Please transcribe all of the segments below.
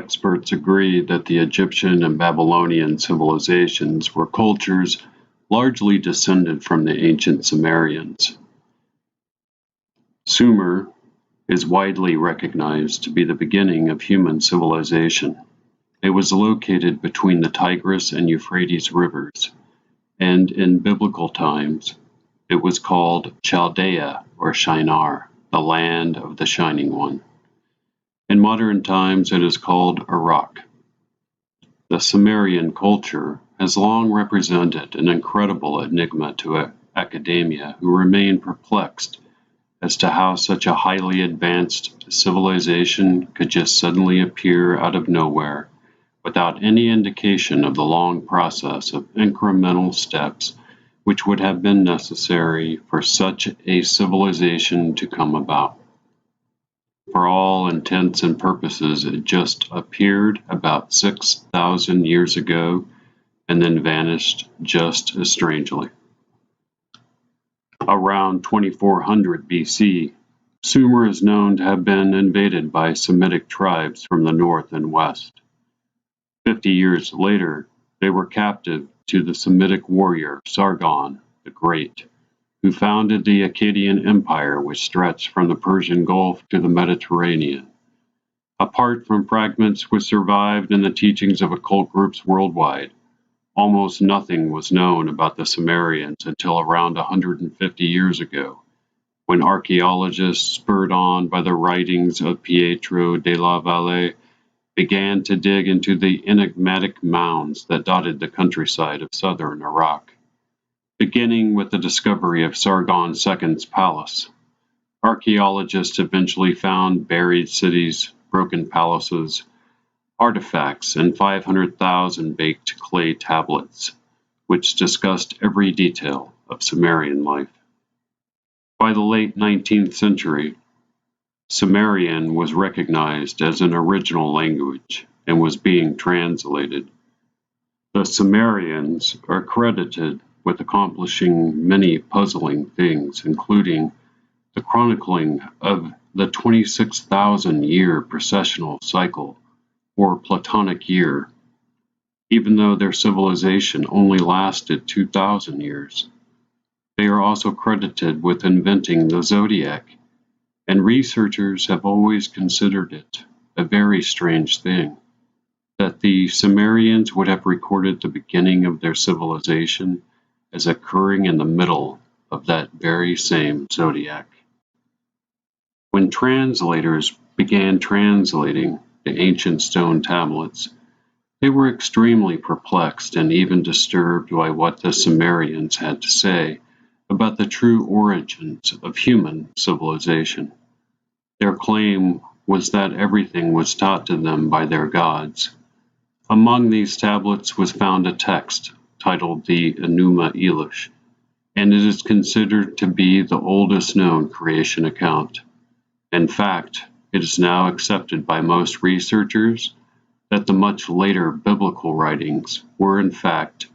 experts agree that the Egyptian and Babylonian civilizations were cultures largely descended from the ancient Sumerians. Sumer is widely recognized to be the beginning of human civilization. It was located between the Tigris and Euphrates rivers, and in biblical times, it was called Chaldea or Shinar, the land of the Shining One. In modern times, it is called Iraq. The Sumerian culture has long represented an incredible enigma to academia, who remain perplexed as to how such a highly advanced civilization could just suddenly appear out of nowhere without any indication of the long process of incremental steps which would have been necessary for such a civilization to come about. For all intents and purposes, it just appeared about 6,000 years ago and then vanished just as strangely. Around 2400 BC, Sumer is known to have been invaded by Semitic tribes from the north and west. 50 years later, they were captive to the Semitic warrior Sargon the Great, who founded the Akkadian Empire, which stretched from the Persian Gulf to the Mediterranean. Apart from fragments which survived in the teachings of occult groups worldwide, almost nothing was known about the Sumerians until around 150 years ago, when archaeologists, spurred on by the writings of Pietro della Valle, began to dig into the enigmatic mounds that dotted the countryside of southern Iraq. Beginning with the discovery of Sargon II's palace, archaeologists eventually found buried cities, broken palaces, artifacts, and 500,000 baked clay tablets, which discussed every detail of Sumerian life. By the late 19th century, Sumerian was recognized as an original language and was being translated. The Sumerians are credited with accomplishing many puzzling things, including the chronicling of the 26,000-year precessional cycle, or Platonic year, even though their civilization only lasted 2,000 years. They are also credited with inventing the zodiac, and researchers have always considered it a very strange thing that the Sumerians would have recorded the beginning of their civilization as occurring in the middle of that very same zodiac. When translators began translating the ancient stone tablets, they were extremely perplexed and even disturbed by what the Sumerians had to say about the true origins of human civilization. Their claim was that everything was taught to them by their gods. Among these tablets was found a text titled the Enuma Elish, and it is considered to be the oldest known creation account. In fact, it is now accepted by most researchers that the much later biblical writings were in fact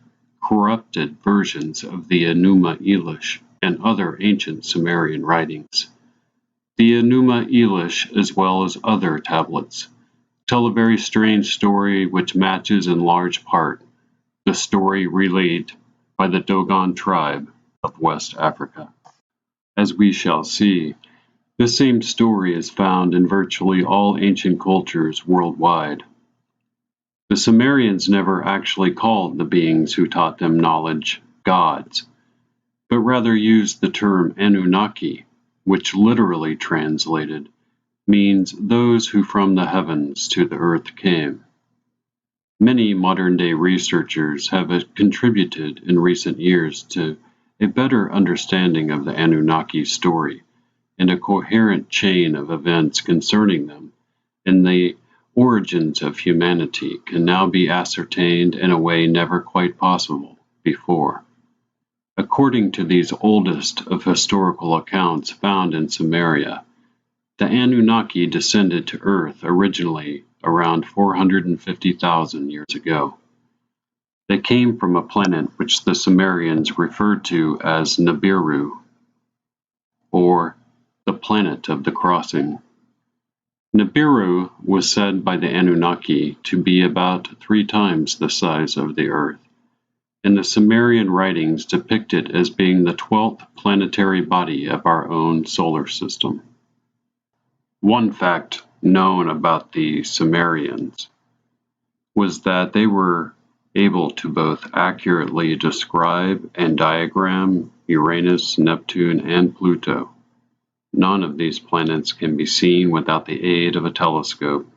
corrupted versions of the Enuma Elish and other ancient Sumerian writings. The Enuma Elish, as well as other tablets, tell a very strange story which matches in large part the story relayed by the Dogon tribe of West Africa. As we shall see, this same story is found in virtually all ancient cultures worldwide. The Sumerians never actually called the beings who taught them knowledge gods, but rather used the term Anunnaki, which literally translated means those who from the heavens to the earth came. Many modern-day researchers have contributed in recent years to a better understanding of the Anunnaki story and a coherent chain of events concerning them, and the origins of humanity can now be ascertained in a way never quite possible before. According to these oldest of historical accounts found in Sumeria, the Anunnaki descended to Earth originally around 450,000 years ago. They came from a planet which the Sumerians referred to as Nibiru, or the planet of the crossing. Nibiru was said by the Anunnaki to be about 3 times the size of the Earth, and the Sumerian writings depict it as being the 12th planetary body of our own solar system. One fact known about the Sumerians was that they were able to both accurately describe and diagram Uranus, Neptune, and Pluto. None of these planets can be seen without the aid of a telescope.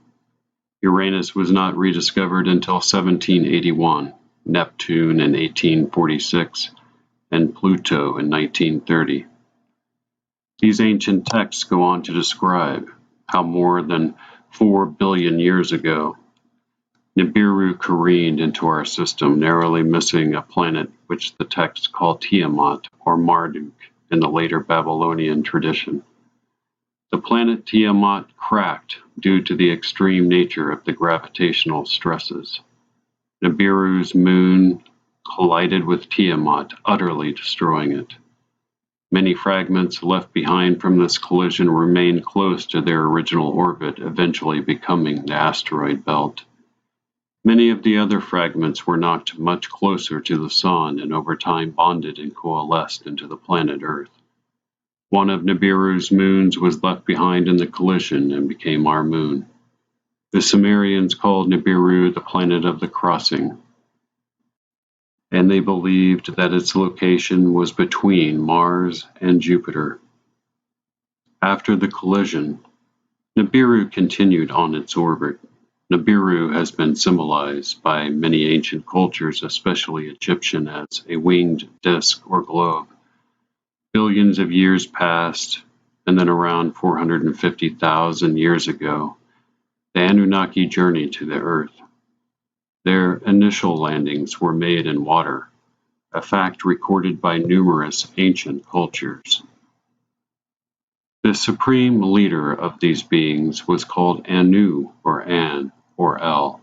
Uranus was not rediscovered until 1781, Neptune in 1846, and Pluto in 1930. These ancient texts go on to describe how more than 4 billion years ago, Nibiru careened into our system, narrowly missing a planet which the texts call Tiamat or Marduk in the later Babylonian tradition. The planet Tiamat cracked due to the extreme nature of the gravitational stresses. Nibiru's moon collided with Tiamat, utterly destroying it. Many fragments left behind from this collision remained close to their original orbit, eventually becoming the asteroid belt. Many of the other fragments were knocked much closer to the Sun and over time bonded and coalesced into the planet Earth. One of Nibiru's moons was left behind in the collision and became our moon. The Sumerians called Nibiru the planet of the crossing, and they believed that its location was between Mars and Jupiter. After the collision, Nibiru continued on its orbit. Nibiru has been symbolized by many ancient cultures, especially Egyptian, as a winged disk or globe. Billions of years passed, and then around 450,000 years ago, the Anunnaki journeyed to the Earth. Their initial landings were made in water, a fact recorded by numerous ancient cultures. The supreme leader of these beings was called Anu or An or El,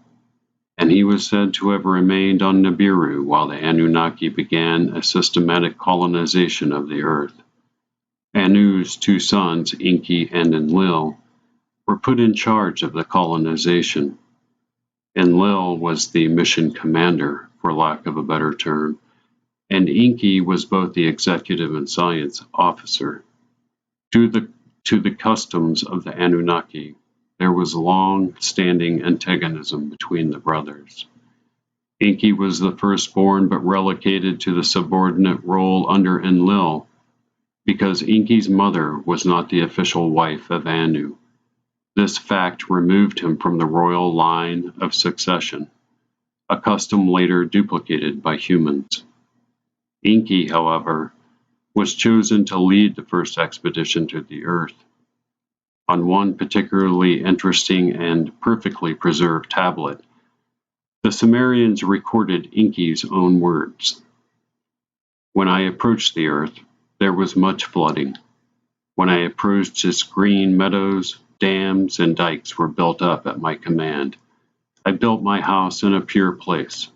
and he was said to have remained on Nibiru while the Anunnaki began a systematic colonization of the Earth. Anu's 2 sons, Enki and Enlil, were put in charge of the colonization. Enlil was the mission commander, for lack of a better term, and Enki was both the executive and science officer. Due to the customs of the Anunnaki, there was long-standing antagonism between the brothers. Enki was the firstborn but relegated to the subordinate role under Enlil because Enki's mother was not the official wife of Anu. This fact removed him from the royal line of succession, a custom later duplicated by humans. Enki, however, was chosen to lead the first expedition to the Earth. On one particularly interesting and perfectly preserved tablet, the Sumerians recorded Enki's own words. "When I approached the Earth, there was much flooding. When I approached its green meadows, dams and dikes were built up at my command. I built my house in a pure place."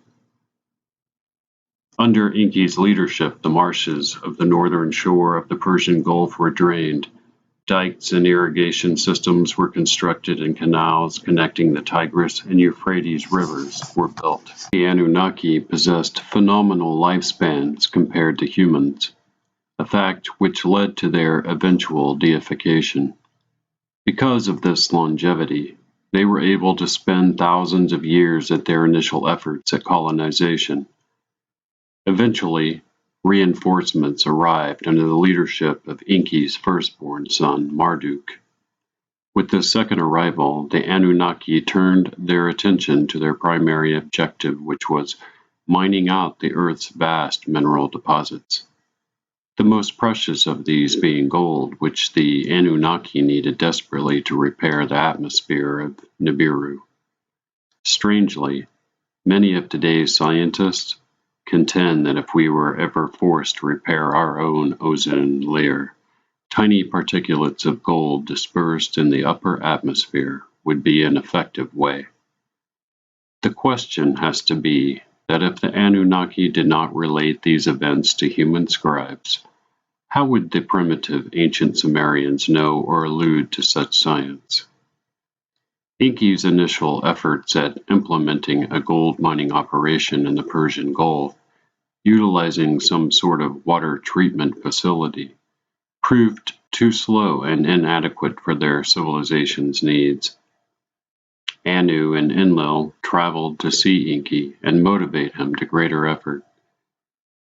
Under Enki's leadership, the marshes of the northern shore of the Persian Gulf were drained. Dikes and irrigation systems were constructed, and canals connecting the Tigris and Euphrates rivers were built. The Anunnaki possessed phenomenal lifespans compared to humans, a fact which led to their eventual deification. Because of this longevity, they were able to spend thousands of years at their initial efforts at colonization. Eventually, reinforcements arrived under the leadership of Enki's firstborn son, Marduk. With this second arrival, the Anunnaki turned their attention to their primary objective, which was mining out the Earth's vast mineral deposits. The most precious of these being gold, which the Anunnaki needed desperately to repair the atmosphere of Nibiru. Strangely, many of today's scientists contend that if we were ever forced to repair our own ozone layer, tiny particulates of gold dispersed in the upper atmosphere would be an effective way. The question has to be that if the Anunnaki did not relate these events to human scribes, how would the primitive ancient Sumerians know or allude to such science? Enki's initial efforts at implementing a gold mining operation in the Persian Gulf, utilizing some sort of water treatment facility, proved too slow and inadequate for their civilization's needs. Anu and Enlil traveled to see Enki and motivate him to greater effort.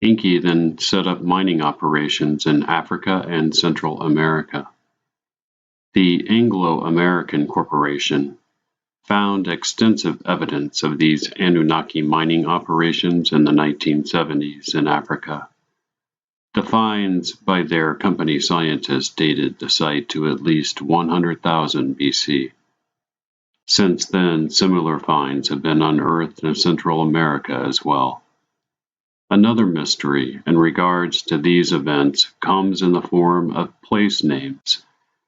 Enki then set up mining operations in Africa and Central America. The Anglo-American Corporation found extensive evidence of these Anunnaki mining operations in the 1970s in Africa. The finds by their company scientists dated the site to at least 100,000 BC. Since then, similar finds have been unearthed in Central America as well. Another mystery in regards to these events comes in the form of place names,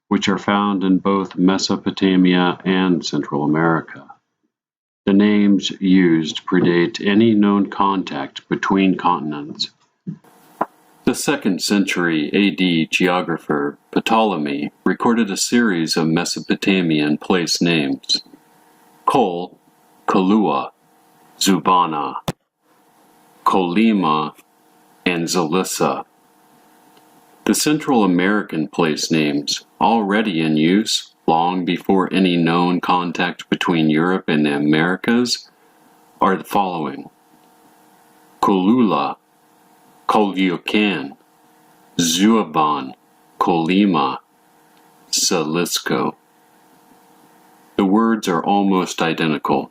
which are found in both Mesopotamia and Central America. The names used predate any known contact between continents. The 2nd century AD geographer Ptolemy recorded a series of Mesopotamian place names: Kol, Kalua, Zubana, Kolima, and Zalissa. The Central American place names, already in use long before any known contact between Europe and the Americas, are the following: Kolula, Kolyucan, Zuaban, Kolima, Salisco. The words are almost identical.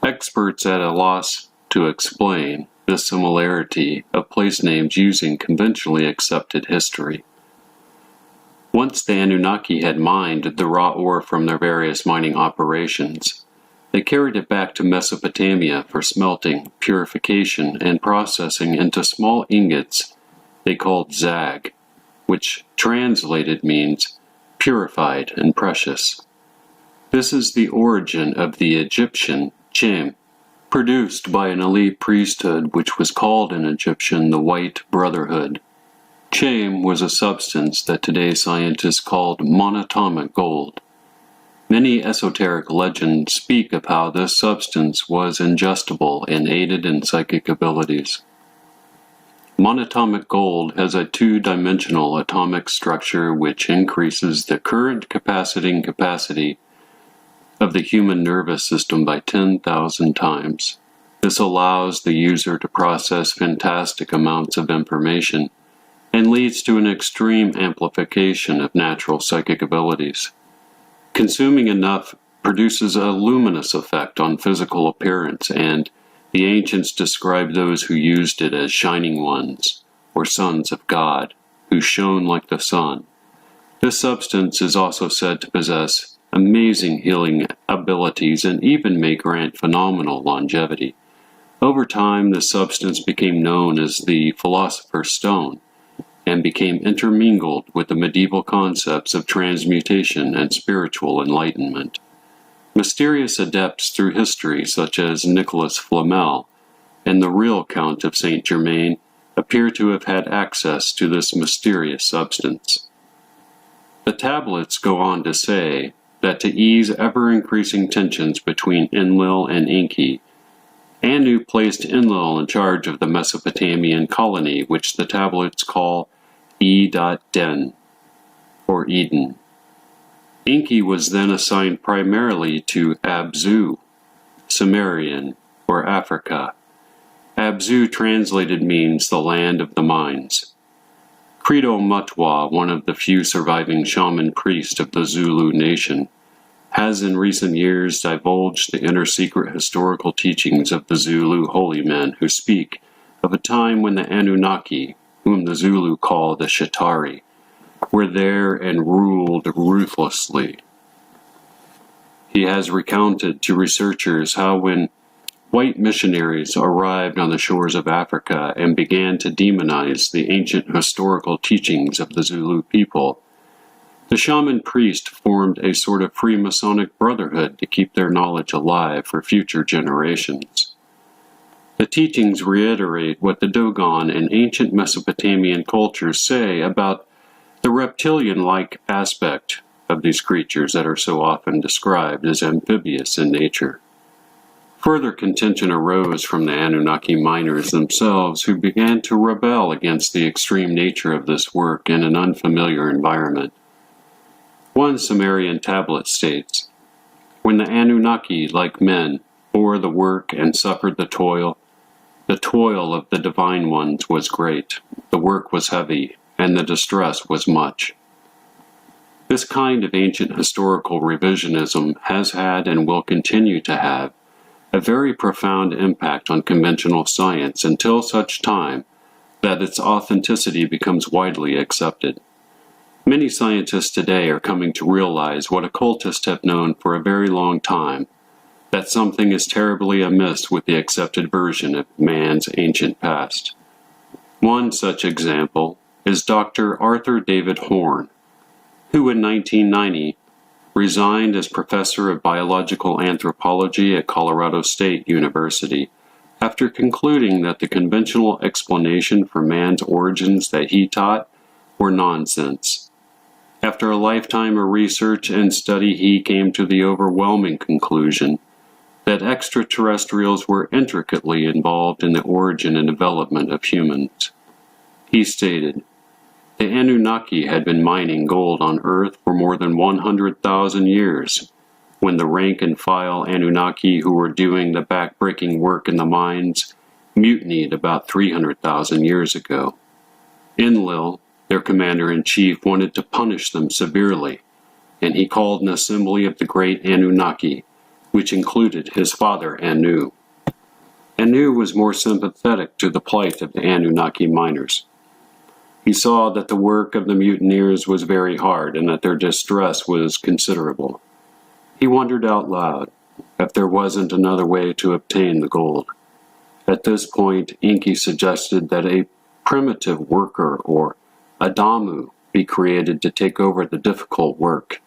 Experts at a loss to explain the similarity of place names using conventionally accepted history. Once the Anunnaki had mined the raw ore from their various mining operations, they carried it back to Mesopotamia for smelting, purification, and processing into small ingots they called zag, which translated means purified and precious. This is the origin of the Egyptian chem, produced by an elite priesthood which was called in Egyptian the White Brotherhood. Chem was a substance that today scientists called monatomic gold. Many esoteric legends speak of how this substance was ingestible and aided in psychic abilities. Monatomic gold has a two-dimensional atomic structure which increases the current capacity of the human nervous system by 10,000 times. This allows the user to process fantastic amounts of information and leads to an extreme amplification of natural psychic abilities. Consuming enough produces a luminous effect on physical appearance, and the ancients described those who used it as shining ones, or sons of God, who shone like the sun. This substance is also said to possess amazing healing abilities and even may grant phenomenal longevity. Over time, this substance became known as the Philosopher's Stone, and became intermingled with the medieval concepts of transmutation and spiritual enlightenment. Mysterious adepts through history, such as Nicholas Flamel and the real Count of Saint Germain, appear to have had access to this mysterious substance. The tablets go on to say that to ease ever-increasing tensions between Enlil and Enki, Anu placed Enlil in charge of the Mesopotamian colony, which the tablets call E.Den, or Eden. Enki was then assigned primarily to Abzu, Sumerian, or Africa. Abzu translated means the land of the mines. Credo Mutwa, one of the few surviving shaman priests of the Zulu nation, has in recent years divulged the inner secret historical teachings of the Zulu holy men who speak of a time when the Anunnaki, whom the Zulu call the Shatari, were there and ruled ruthlessly. He has recounted to researchers how when white missionaries arrived on the shores of Africa and began to demonize the ancient historical teachings of the Zulu people, the shaman priest formed a sort of Freemasonic brotherhood to keep their knowledge alive for future generations. The teachings reiterate what the Dogon and ancient Mesopotamian cultures say about the reptilian-like aspect of these creatures that are so often described as amphibious in nature. Further contention arose from the Anunnaki miners themselves, who began to rebel against the extreme nature of this work in an unfamiliar environment. One Sumerian tablet states, "When the Anunnaki, like men, bore the work and suffered the toil of the divine ones was great, the work was heavy, and the distress was much." This kind of ancient historical revisionism has had and will continue to have a very profound impact on conventional science until such time that its authenticity becomes widely accepted. Many scientists today are coming to realize what occultists have known for a very long time, that something is terribly amiss with the accepted version of man's ancient past. One such example is Dr. Arthur David Horn, who in 1990 resigned as professor of biological anthropology at Colorado State University after concluding that the conventional explanation for man's origins that he taught were nonsense. After a lifetime of research and study, he came to the overwhelming conclusion that extraterrestrials were intricately involved in the origin and development of humans. He stated, "The Anunnaki had been mining gold on Earth for more than 100,000 years, when the rank-and-file Anunnaki who were doing the back-breaking work in the mines mutinied about 300,000 years ago. Enlil, their commander-in-chief, wanted to punish them severely, and he called an assembly of the great Anunnaki, which included his father Anu. Anu was more sympathetic to the plight of the Anunnaki miners. He saw that the work of the mutineers was very hard and that their distress was considerable. He wondered out loud if there wasn't another way to obtain the gold. At this point, Enki suggested that a primitive worker, or Adamu, be created to take over the difficult work.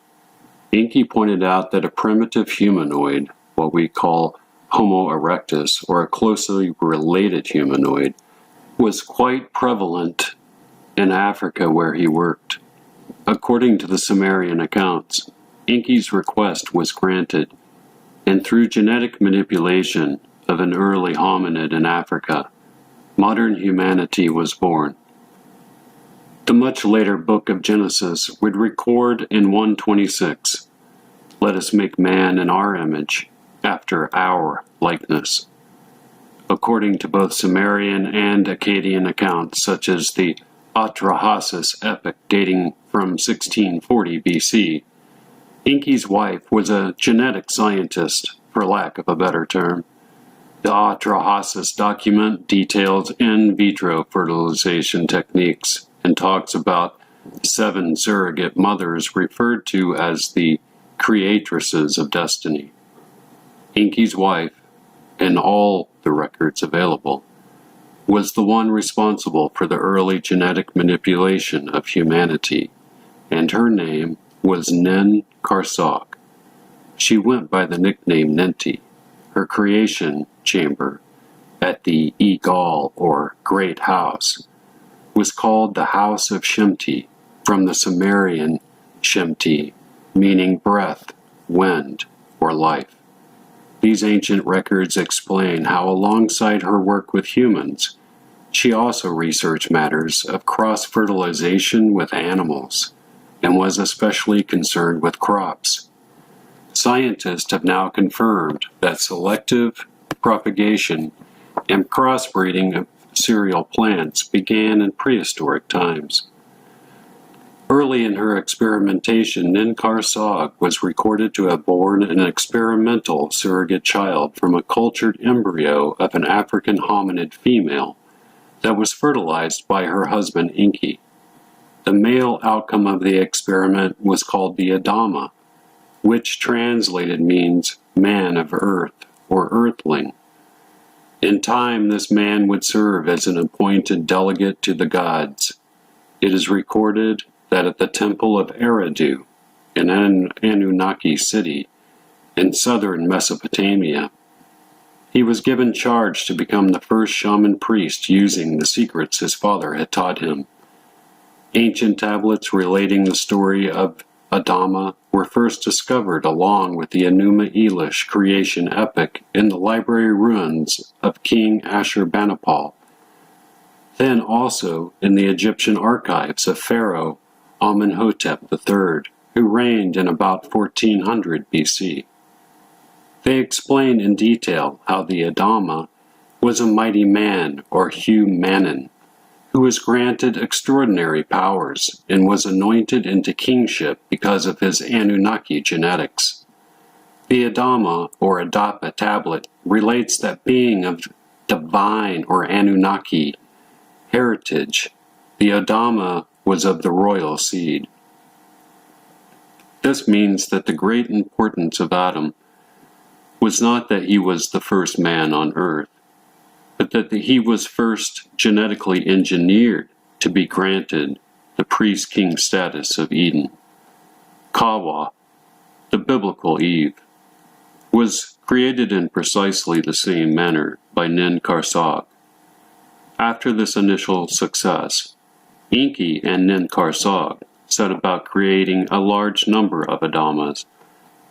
Enki pointed out that a primitive humanoid, what we call Homo erectus, or a closely related humanoid, was quite prevalent in Africa where he worked. According to the Sumerian accounts, Enki's request was granted, and through genetic manipulation of an early hominid in Africa, modern humanity was born. The much later Book of Genesis would record in 1:26, "Let us make man in our image, after our likeness." According to both Sumerian and Akkadian accounts, such as the Atrahasis epic dating from 1640 BC, Enki's wife was a genetic scientist, for lack of a better term. The Atrahasis document details in vitro fertilization techniques and talks about 7 surrogate mothers referred to as the creatresses of destiny. Enki's wife, in all the records available, was the one responsible for the early genetic manipulation of humanity, and her name was Nen Karsok. She went by the nickname Nenti. Her creation chamber at the Egal, or Great House, was called the House of Shemti, from the Sumerian Shemti, meaning breath, wind, or life. These ancient records explain how, alongside her work with humans, she also researched matters of cross-fertilization with animals, and was especially concerned with crops. Scientists have now confirmed that selective propagation and crossbreeding of cereal plants began in prehistoric times. Early in her experimentation, Nen-Kar-Sog was recorded to have born an experimental surrogate child from a cultured embryo of an African hominid female that was fertilized by her husband Enki. The male outcome of the experiment was called the Adama, which translated means man of earth, or earthling. In time, this man would serve as an appointed delegate to the gods. It is recorded that at the temple of Eridu, in Anunnaki city, in southern Mesopotamia, he was given charge to become the first shaman priest using the secrets his father had taught him. Ancient tablets relating the story of Adama, were first discovered along with the Enuma Elish creation epic in the library ruins of King Ashurbanipal, then also in the Egyptian archives of Pharaoh Amenhotep III, who reigned in about 1400 BC. They explain in detail how the Adama was a mighty man or humanon, who was granted extraordinary powers and was anointed into kingship because of his Anunnaki genetics. The Adama or Adapa tablet relates that being of divine or Anunnaki heritage, the Adama was of the royal seed. This means that the great importance of Adam was not that he was the first man on earth, but that he was first genetically engineered to be granted the priest-king status of Eden. Kawa, the biblical Eve, was created in precisely the same manner by Nin-Karsag. After this initial success, Enki and Nin-Karsag set about creating a large number of Adamas,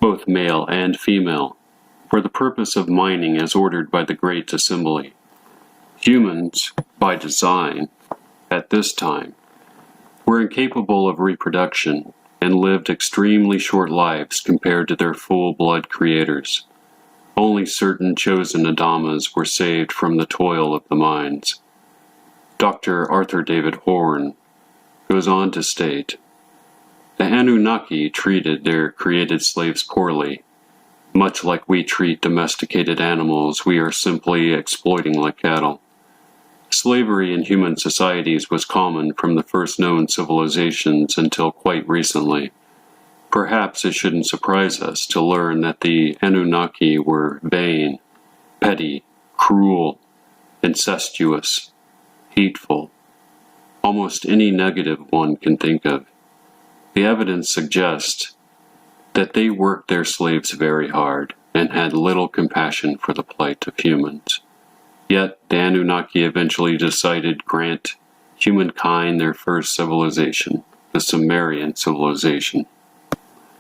both male and female, for the purpose of mining as ordered by the Great Assembly. Humans, by design, at this time, were incapable of reproduction and lived extremely short lives compared to their full-blood creators. Only certain chosen Adamas were saved from the toil of the mines. Dr. Arthur David Horne goes on to state, "The Anunnaki treated their created slaves poorly. Much like we treat domesticated animals, we are simply exploiting like cattle. Slavery in human societies was common from the first known civilizations until quite recently. Perhaps it shouldn't surprise us to learn that the Anunnaki were vain, petty, cruel, incestuous, hateful, almost any negative one can think of. The evidence suggests that they worked their slaves very hard and had little compassion for the plight of humans. Yet the Anunnaki eventually decided to grant humankind their first civilization, the Sumerian civilization.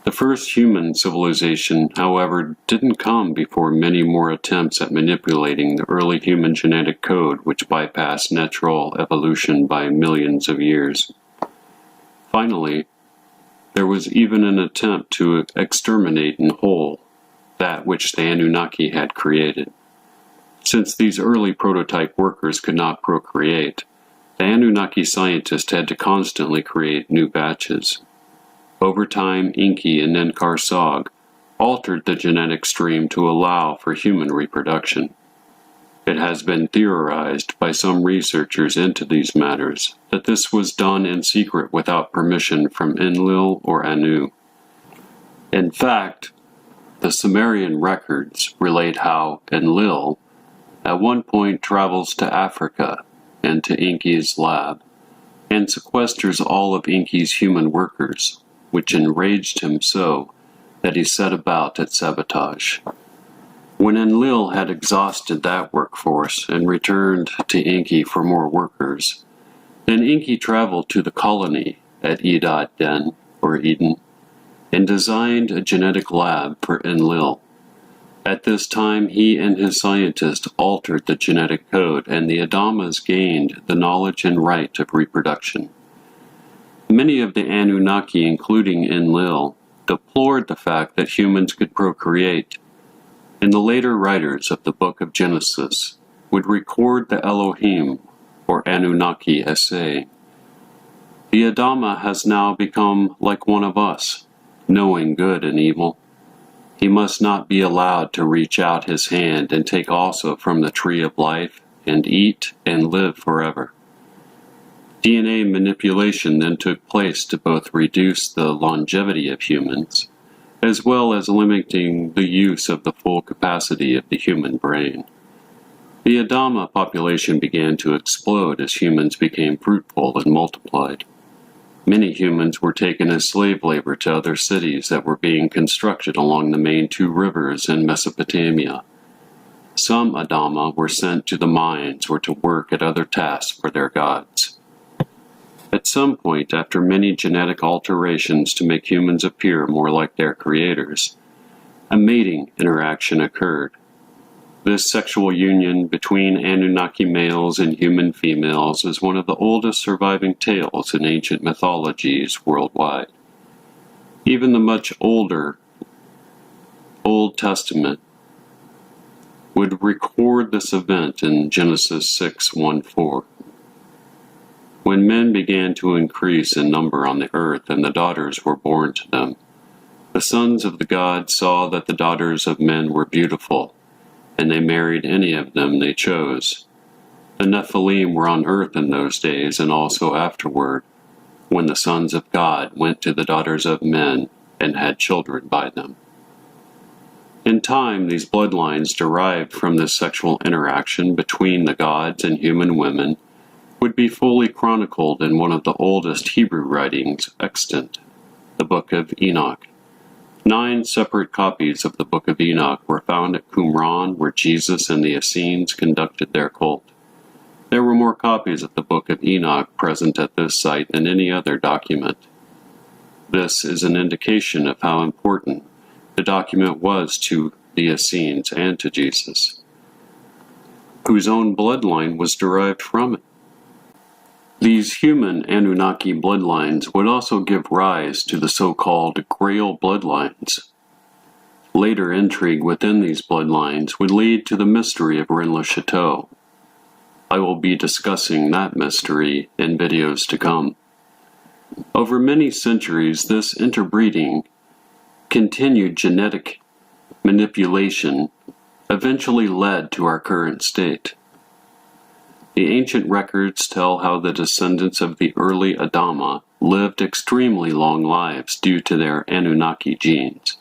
The first human civilization, however, didn't come before many more attempts at manipulating the early human genetic code, which bypassed natural evolution by millions of years. Finally, there was even an attempt to exterminate in whole that which the Anunnaki had created. Since these early prototype workers could not procreate, the Anunnaki scientists had to constantly create new batches. Over time, Enki and Nin-Karsag altered the genetic stream to allow for human reproduction. It has been theorized by some researchers into these matters that this was done in secret without permission from Enlil or Anu. In fact, the Sumerian records relate how Enlil at one point travels to Africa and to Enki's lab and sequesters all of Enki's human workers, which enraged him so that he set about its sabotage. When Enlil had exhausted that workforce and returned to Enki for more workers, then Enki traveled to the colony at Edad-Den, or Eden, and designed a genetic lab for Enlil. At this time, he and his scientists altered the genetic code, and the Adamas gained the knowledge and right of reproduction. Many of the Anunnaki, including Enlil, deplored the fact that humans could procreate, and the later writers of the Book of Genesis would record the Elohim, or Anunnaki, as saying, "The Adama has now become like one of us, knowing good and evil. He must not be allowed to reach out his hand and take also from the tree of life and eat and live forever." DNA manipulation then took place to both reduce the longevity of humans, as well as limiting the use of the full capacity of the human brain. The Adama population began to explode as humans became fruitful and multiplied. Many humans were taken as slave labor to other cities that were being constructed along the main two rivers in Mesopotamia. Some Adama were sent to the mines or to work at other tasks for their gods. At some point, after many genetic alterations to make humans appear more like their creators, a mating interaction occurred. This sexual union between Anunnaki males and human females is one of the oldest surviving tales in ancient mythologies worldwide. Even the much older Old Testament would record this event in Genesis 6:1-4. When men began to increase in number on the earth and the daughters were born to them, the sons of the gods saw that the daughters of men were beautiful, and they married any of them they chose. The Nephilim were on earth in those days and also afterward, when the sons of God went to the daughters of men and had children by them. In time, these bloodlines derived from this sexual interaction between the gods and human women would be fully chronicled in one of the oldest Hebrew writings extant, the Book of Enoch. 9 separate copies of the Book of Enoch were found at Qumran, where Jesus and the Essenes conducted their cult. There were more copies of the Book of Enoch present at this site than any other document. This is an indication of how important the document was to the Essenes and to Jesus, whose own bloodline was derived from it. These human Anunnaki bloodlines would also give rise to the so-called Grail bloodlines. Later intrigue within these bloodlines would lead to the mystery of Rennes-le-Chateau. I will be discussing that mystery in videos to come. Over many centuries, this interbreeding, continued genetic manipulation, eventually led to our current state. The ancient records tell how the descendants of the early Adama lived extremely long lives due to their Anunnaki genes.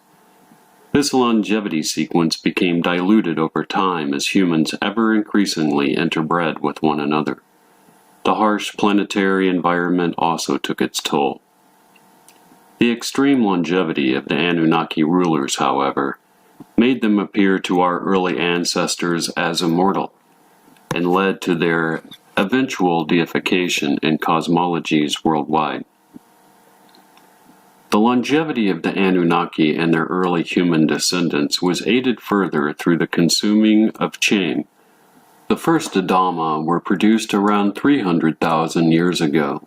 This longevity sequence became diluted over time as humans ever increasingly interbred with one another. The harsh planetary environment also took its toll. The extreme longevity of the Anunnaki rulers, however, made them appear to our early ancestors as immortal, and led to their eventual deification in cosmologies worldwide. The longevity of the Anunnaki and their early human descendants was aided further through the consuming of Cham. The first Adama were produced around 300,000 years ago.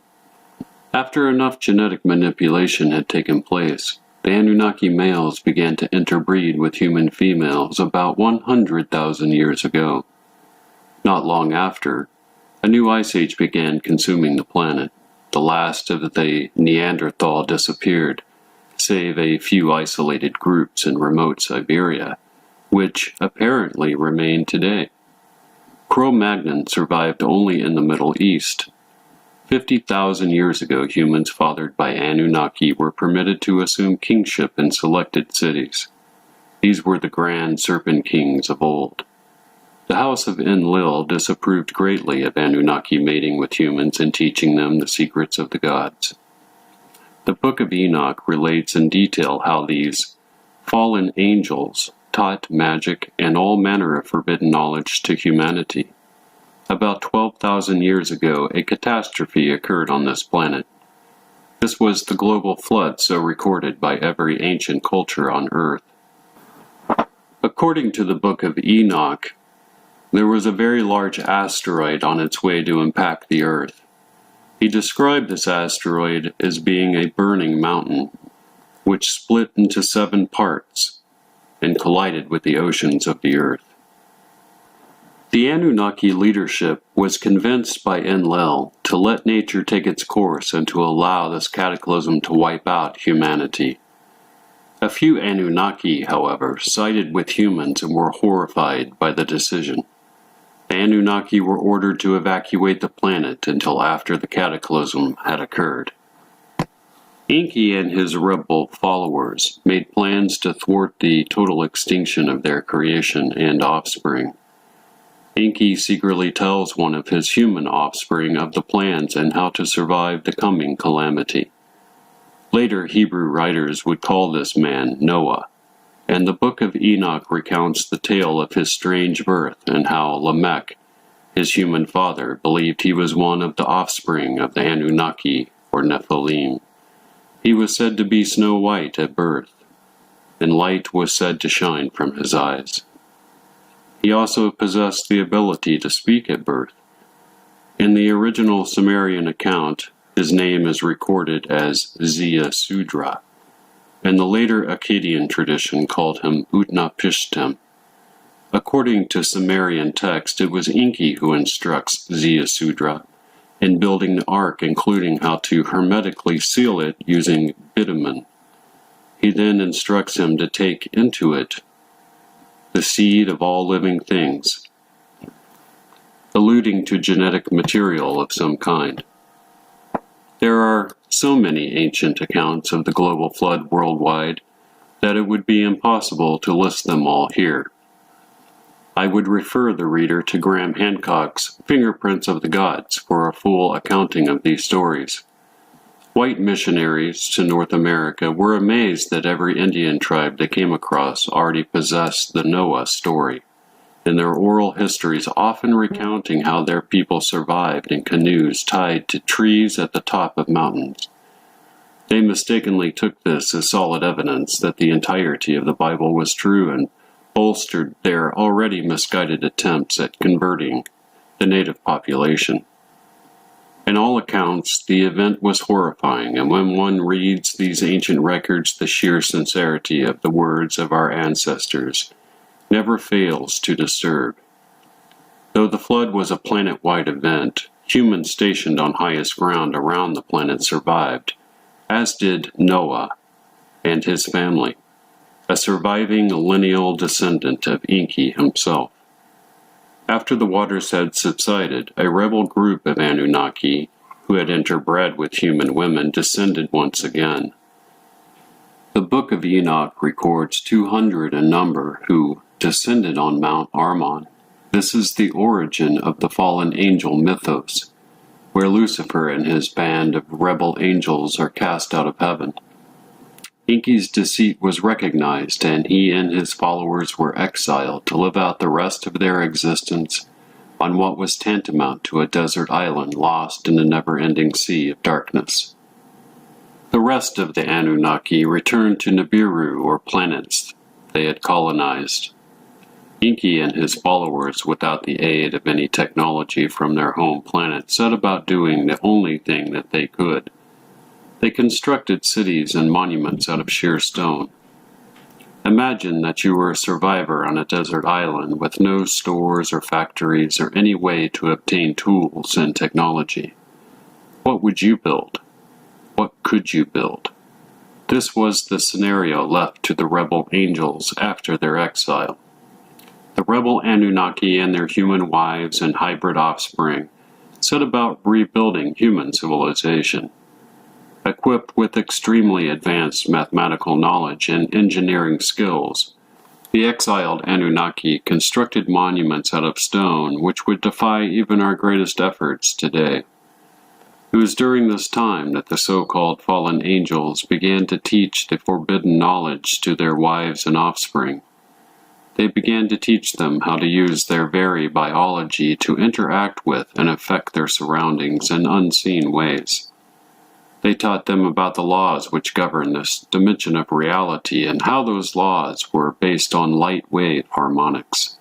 After enough genetic manipulation had taken place, the Anunnaki males began to interbreed with human females about 100,000 years ago. Not long after, a new ice age began consuming the planet. The last of the Neanderthal disappeared, save a few isolated groups in remote Siberia, which apparently remain today. Cro-Magnon survived only in the Middle East. 50,000 years ago, humans fathered by Anunnaki were permitted to assume kingship in selected cities. These were the grand serpent kings of old. The House of Enlil disapproved greatly of Anunnaki mating with humans and teaching them the secrets of the gods. The Book of Enoch relates in detail how these fallen angels taught magic and all manner of forbidden knowledge to humanity. About 12,000 years ago, a catastrophe occurred on this planet. This was the global flood so recorded by every ancient culture on Earth. According to the Book of Enoch, there was a very large asteroid on its way to impact the Earth. He described this asteroid as being a burning mountain, which split into 7 parts and collided with the oceans of the Earth. The Anunnaki leadership was convinced by Enlil to let nature take its course and to allow this cataclysm to wipe out humanity. A few Anunnaki, however, sided with humans and were horrified by the decision. The Anunnaki were ordered to evacuate the planet until after the cataclysm had occurred. Enki and his rebel followers made plans to thwart the total extinction of their creation and offspring. Enki secretly tells one of his human offspring of the plans and how to survive the coming calamity. Later Hebrew writers would call this man Noah, and the Book of Enoch recounts the tale of his strange birth and how Lamech, his human father, believed he was one of the offspring of the Anunnaki, or Nephilim. He was said to be snow white at birth, and light was said to shine from his eyes. He also possessed the ability to speak at birth. In the original Sumerian account, his name is recorded as Ziusudra, and the later Akkadian tradition called him Utnapishtim. According to Sumerian text, it was Enki who instructs Ziusudra in building the ark, including how to hermetically seal it using bitumen. He then instructs him to take into it the seed of all living things, alluding to genetic material of some kind. There are so many ancient accounts of the global flood worldwide that it would be impossible to list them all here. I would refer the reader to Graham Hancock's Fingerprints of the Gods for a full accounting of these stories. White missionaries to North America were amazed that every Indian tribe they came across already possessed the Noah story, in their oral histories often recounting how their people survived in canoes tied to trees at the top of mountains. They mistakenly took this as solid evidence that the entirety of the Bible was true and bolstered their already misguided attempts at converting the native population. In all accounts, the event was horrifying, and when one reads these ancient records, the sheer sincerity of the words of our ancestors never fails to disturb. Though the flood was a planet-wide event, humans stationed on highest ground around the planet survived, as did Noah and his family, a surviving lineal descendant of Enki himself. After the waters had subsided, a rebel group of Anunnaki, who had interbred with human women, descended once again. The Book of Enoch records 200 in number who descended on Mount Armon. This is the origin of the fallen angel mythos, where Lucifer and his band of rebel angels are cast out of heaven. Enki's deceit was recognized, and he and his followers were exiled to live out the rest of their existence on what was tantamount to a desert island lost in a never-ending sea of darkness. The rest of the Anunnaki returned to Nibiru, or planets they had colonized. Enki and his followers, without the aid of any technology from their home planet, set about doing the only thing that they could. They constructed cities and monuments out of sheer stone. Imagine that you were a survivor on a desert island with no stores or factories or any way to obtain tools and technology. What would you build? What could you build? This was the scenario left to the rebel angels after their exile. The rebel Anunnaki and their human wives and hybrid offspring set about rebuilding human civilization. Equipped with extremely advanced mathematical knowledge and engineering skills, the exiled Anunnaki constructed monuments out of stone which would defy even our greatest efforts today. It was during this time that the so-called fallen angels began to teach the forbidden knowledge to their wives and offspring. They began to teach them how to use their very biology to interact with and affect their surroundings in unseen ways. They taught them about the laws which govern this dimension of reality and how those laws were based on light wave harmonics.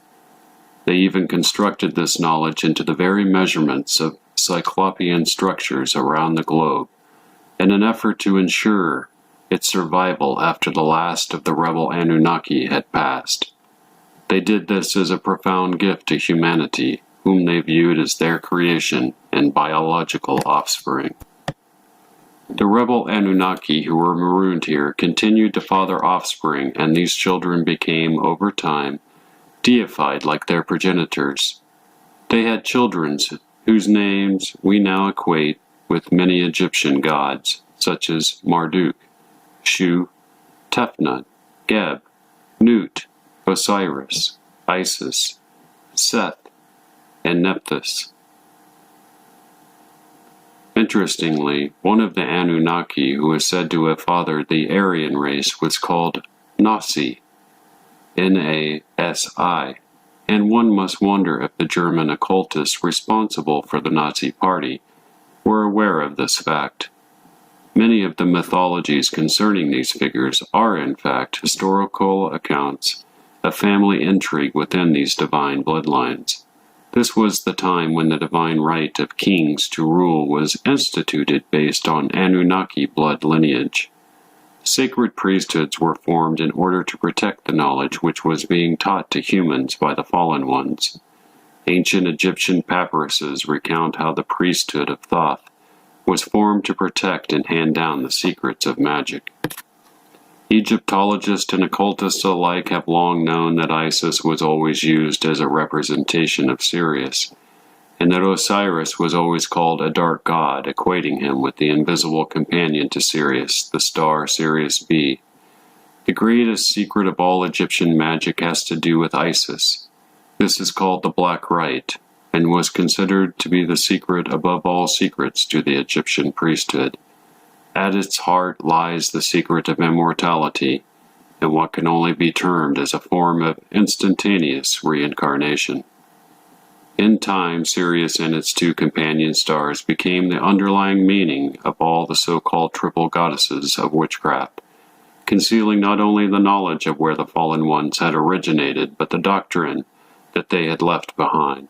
They even constructed this knowledge into the very measurements of cyclopean structures around the globe in an effort to ensure its survival after the last of the rebel Anunnaki had passed. They did this as a profound gift to humanity, whom they viewed as their creation and biological offspring. The rebel Anunnaki who were marooned here continued to father offspring, and these children became, over time, deified like their progenitors. They had children whose names we now equate with many Egyptian gods, such as Marduk, Shu, Tefnut, Geb, Nut, Osiris, Isis, Seth, and Nephthys. Interestingly, one of the Anunnaki who is said to have fathered the Aryan race was called Nasi, Nasi. and one must wonder if the German occultists responsible for the Nazi Party were aware of this fact. Many of the mythologies concerning these figures are, in fact, historical accounts of family intrigue within these divine bloodlines. This was the time when the divine right of kings to rule was instituted based on Anunnaki blood lineage. Sacred priesthoods were formed in order to protect the knowledge which was being taught to humans by the fallen ones. Ancient Egyptian papyruses recount how the priesthood of Thoth was formed to protect and hand down the secrets of magic. Egyptologists and occultists alike have long known that Isis was always used as a representation of Sirius, and that Osiris was always called a dark god, equating him with the invisible companion to Sirius, the star Sirius B. The greatest secret of all Egyptian magic has to do with Isis. This is called the Black Rite, and was considered to be the secret above all secrets to the Egyptian priesthood. At its heart lies the secret of immortality, and what can only be termed as a form of instantaneous reincarnation. In time, Sirius and its two companion stars became the underlying meaning of all the so-called triple goddesses of witchcraft, concealing not only the knowledge of where the fallen ones had originated, but the doctrine that they had left behind.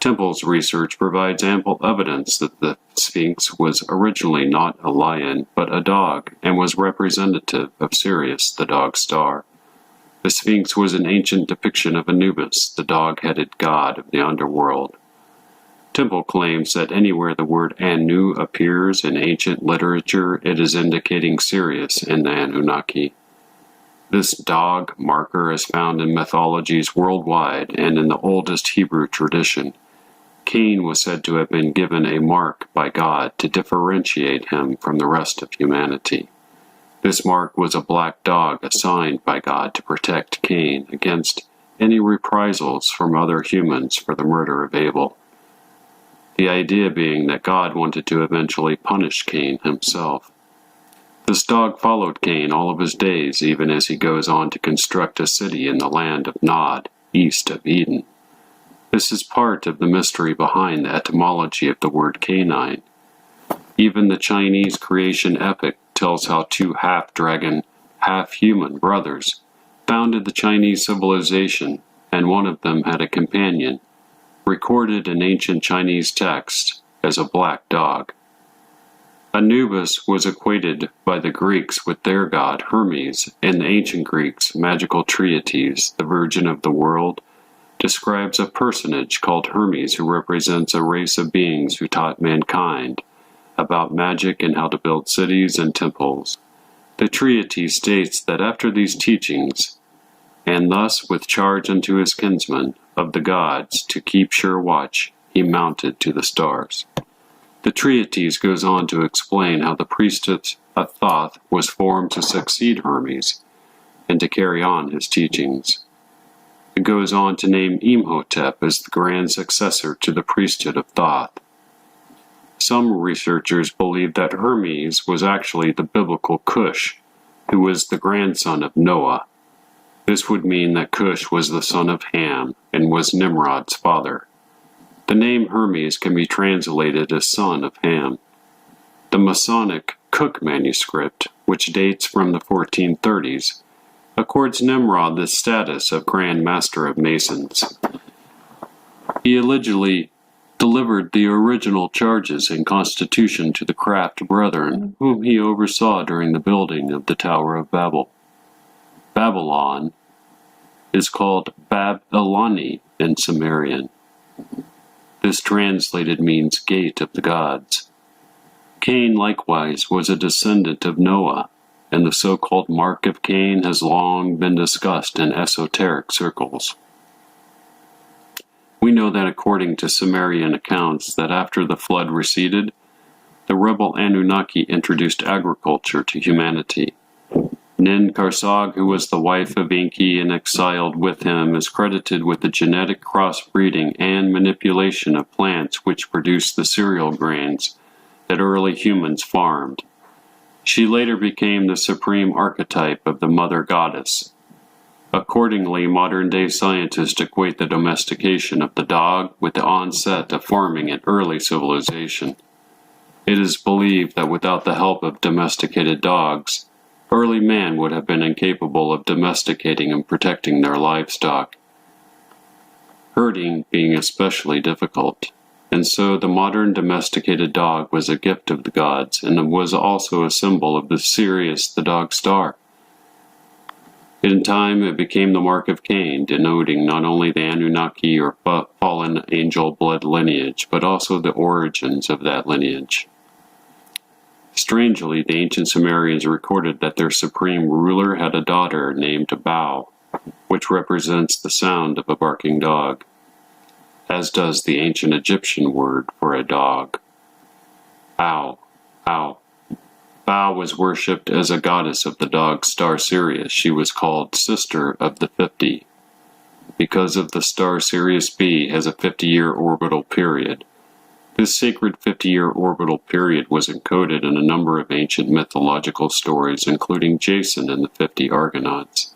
Temple's research provides ample evidence that the Sphinx was originally not a lion, but a dog, and was representative of Sirius, the dog star. The Sphinx was an ancient depiction of Anubis, the dog-headed god of the underworld. Temple claims that anywhere the word Anu appears in ancient literature, it is indicating Sirius and the Anunnaki. This dog marker is found in mythologies worldwide and in the oldest Hebrew tradition. Cain was said to have been given a mark by God to differentiate him from the rest of humanity. This mark was a black dog assigned by God to protect Cain against any reprisals from other humans for the murder of Abel. The idea being that God wanted to eventually punish Cain himself. This dog followed Cain all of his days, even as he goes on to construct a city in the land of Nod, east of Eden. This is part of the mystery behind the etymology of the word canine. Even the Chinese creation epic tells how two half-dragon, half-human brothers founded the Chinese civilization, and one of them had a companion, recorded in ancient Chinese texts as a black dog. Anubis was equated by the Greeks with their god Hermes, and the ancient Greeks' magical treatise, the Virgin of the World, describes a personage called Hermes who represents a race of beings who taught mankind about magic and how to build cities and temples. The treatise states that after these teachings, and thus with charge unto his kinsmen of the gods to keep sure watch, he mounted to the stars. The treatise goes on to explain how the priesthood of Thoth was formed to succeed Hermes and to carry on his teachings. It goes on to name Imhotep as the grand successor to the priesthood of Thoth. Some researchers believe that Hermes was actually the biblical Cush, who was the grandson of Noah. This would mean that Cush was the son of Ham and was Nimrod's father. The name Hermes can be translated as son of Ham. The Masonic Cook manuscript, which dates from the 1430s, accords Nimrod the status of Grand Master of Masons. He allegedly delivered the original charges and constitution to the Craft Brethren, whom he oversaw during the building of the Tower of Babel. Babylon is called Bab-Elani in Sumerian. This translated means gate of the gods. Cain likewise was a descendant of Noah, and the so-called Mark of Cain has long been discussed in esoteric circles. We know that according to Sumerian accounts that after the flood receded, the rebel Anunnaki introduced agriculture to humanity. Nin-Karsag, who was the wife of Enki and exiled with him, is credited with the genetic crossbreeding and manipulation of plants which produced the cereal grains that early humans farmed. She later became the supreme archetype of the mother goddess. Accordingly, modern-day scientists equate the domestication of the dog with the onset of farming in early civilization. It is believed that without the help of domesticated dogs, early man would have been incapable of domesticating and protecting their livestock, herding being especially difficult. And so the modern domesticated dog was a gift of the gods, and was also a symbol of the Sirius, the dog star. In time, it became the mark of Cain, denoting not only the Anunnaki or fallen angel blood lineage, but also the origins of that lineage. Strangely, the ancient Sumerians recorded that their supreme ruler had a daughter named Bao, which represents the sound of a barking dog, as does the ancient Egyptian word for a dog. Bao, Bao. Bao was worshipped as a goddess of the dog star Sirius. She was called Sister of the 50, because of the star Sirius B has a 50-year orbital period. This sacred 50-year orbital period was encoded in a number of ancient mythological stories, including Jason and the 50 Argonauts.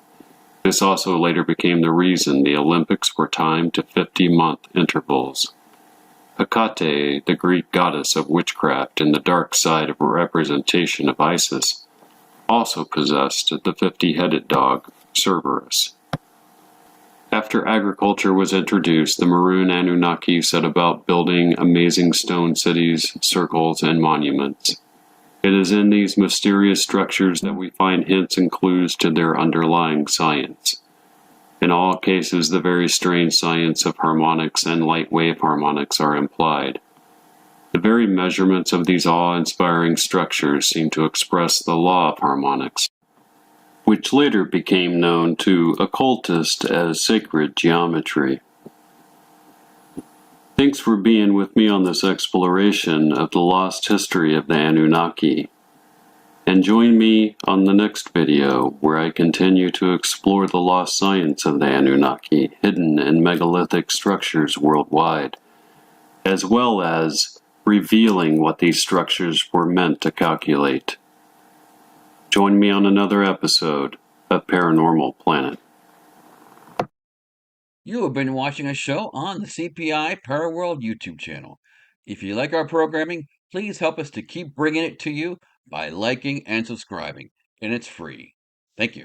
This also later became the reason the Olympics were timed to 50-month intervals. Hecate, the Greek goddess of witchcraft and the dark side of a representation of Isis, also possessed the 50-headed dog, Cerberus. After agriculture was introduced, the maroon Anunnaki set about building amazing stone cities, circles, and monuments. It is in these mysterious structures that we find hints and clues to their underlying science. In all cases, the very strange science of harmonics and light wave harmonics are implied. The very measurements of these awe-inspiring structures seem to express the law of harmonics, which later became known to occultists as sacred geometry. Thanks for being with me on this exploration of the lost history of the Anunnaki. And join me on the next video where I continue to explore the lost science of the Anunnaki hidden in megalithic structures worldwide, as well as revealing what these structures were meant to calculate. Join me on another episode of Paranormal Planet. You have been watching a show on the CPI-ParaWorld YouTube channel. If you like our programming, please help us to keep bringing it to you by liking and subscribing, and it's free. Thank you.